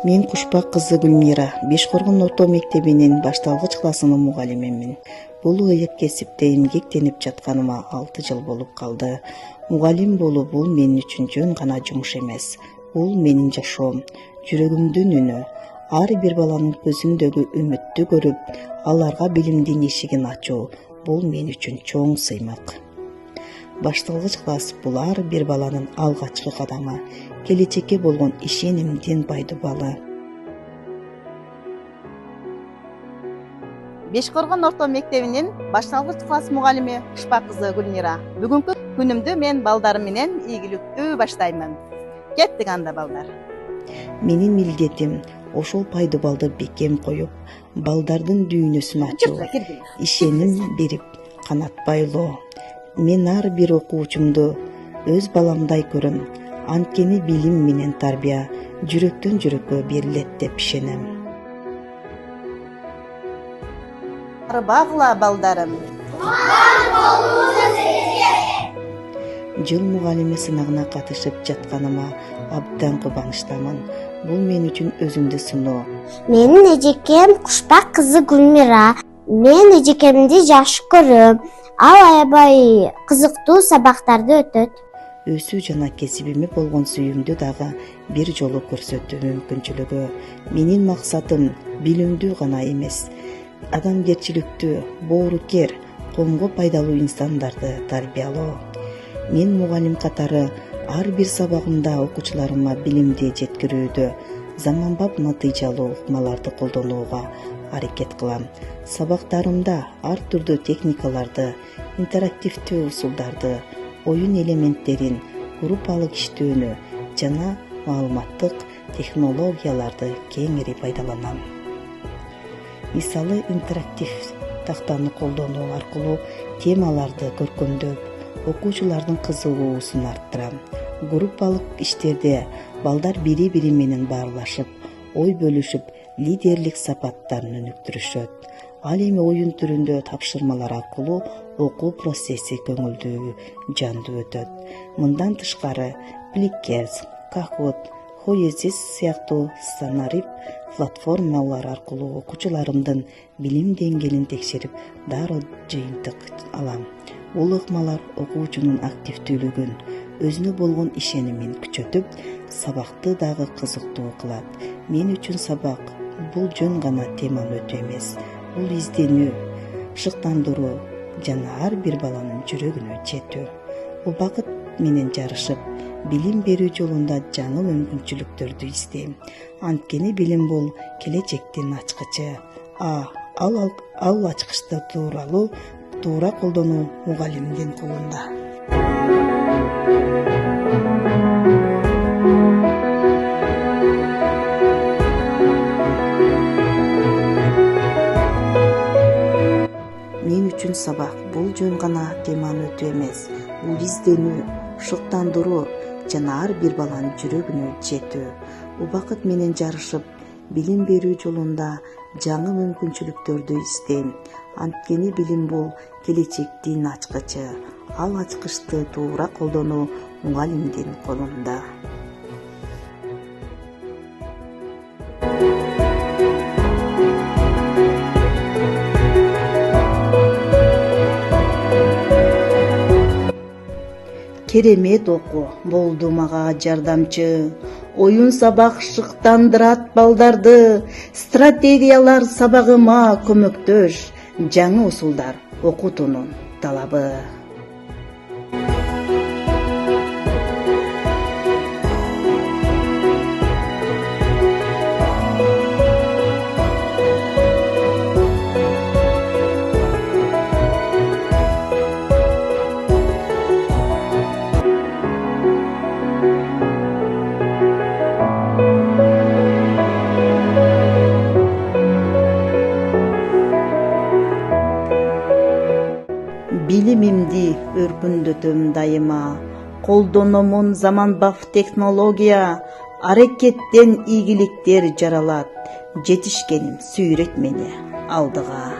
Мен Кушпак кызы Гүлмира, Бешкоргон орто мектебинин башталгыч классынын мугалимимин. Бул ыйык кесипте эмгектенип жатканыма 6 жыл болуп калды. Мугалим болуу бул мен үчүн жөн гана жумуш эмес. Бул менин жашоом, жүрөгүмдүн үнү. Ар бир баланын көзүндөгү үмүттү көрүп, аларга билимдин эшигин ачуу бул мен үчүн чоң сыймык. Башталгыч класс бул ар бир баланын алгачкы кадамы, келечекке болгон ишенимдин байдубалы. Бешкоргон орто мектебинин башталгыч класс мугалими Кушпак кызы Гүлмира. Бүгүнкү күнүмдү мен балдарым менен ийгиликтүү баштаймын. Кеттик анда балдар. Менин милдетим ошол пайдубалды бекем коюп, балдардын дүйнөсүн ачуу, ишеним берип, канат байлоо. Мен ар бир окуучумду өз баламдай көрөм. Анткени билим менен тарбия жүрөктөн жүрөккө берилет деп ишенем. Багыла балдарым. Жыл мугалими сынагына катышып жатканыма абдан кубанычтамын. Бул мен үчүн өзүмдү сыноо. Менин эжекем Кушпак кызы Гүлмира. Мен эжекемди жакшы көрөм. Ал аябай кызыктуу сабактарды өтөт. Өсүү жана кесибиме болгон сүйүүмдү дагы бир жолу көрсөтүү мүмкүнчүлүгү. Менин максатым билимдүү гана эмес, адамгерчиликтүү, боорукер, коомго пайдалуу инсандарды тарбиялоо. Мен мугалим катары ар бир сабагымда окуучуларыма билимди жеткирүүдө заманбап натыйжалуу ыкмаларды колдонууга аракет кылам. Сабактарымда ар түрдүү техникаларды, интерактивдүү усулдарды, оюн элементтерин, группалык иштөөнү жана маалыматтык технологияларды кеңири пайдаланам. Мисалы, интерактив тактаны колдонуу аркылуу темаларды көркөмдөп, окуучулардын кызыгуусун арттырам. Группалык иштерде балдар бири-бири менен баарлашып, ой бөлүшүп, лидерлик сапаттарын өнүктүрүшөт. Ал эми оюн түрүндө тапшырмалар аркылуу окуу процесси көңүлдүү, жандуу өтөт. Мындан тышкары, Пликкерс, Кахот, Хоезис сыяктуу сценарип платформалар аркылуу окуучуларымдын билим деңгээлин текшерип, дароо жыйынтык алам. Бул ыкмалар окуучунун активдүүлүгүн, өзүнө болгон ишенимин күчөтүп, сабакты дагы кызыктуу кылат. Мен үчүн сабак бул жөн гана теманы өтүү эмес, бул изденүү, шыктандыруу жана ар бир баланын жүрөгүнө жетүү. Убакыт менен жарышып, билим берүү жолунда жаңы мүмкүнчүлүктөрдү издейм. Анткени билим бул келечектин ачкычы. Ал ачкычты туура колдонуу мугалимдин колунда. Мен үчүн сабак бул жөн гана теманы өтүү эмес, бул изденүү, шыктандыруу жана ар бир баланын жүрөгүнө жетүү. Убакыт менен жарышып, билим берүү жолунда жаңы мүмкүнчүлүктөрдү издейм. Анткени билим бул келечектин ачкычы. Ал ачкычты туура колдонуу мугалимдин колунда. Керемет окуу болду мага жардамчы. Оюн сабак шыктандырат балдарды. Стратегиялар сабагыма көмөктөш. Жаңы усулдар окутуунун талабы. Билимимди өркүндөтөм дайыма, колдономун заманбап технология, аракеттен ийгиликтер жаралат, жетишкеним сүйрөт мени алдыга.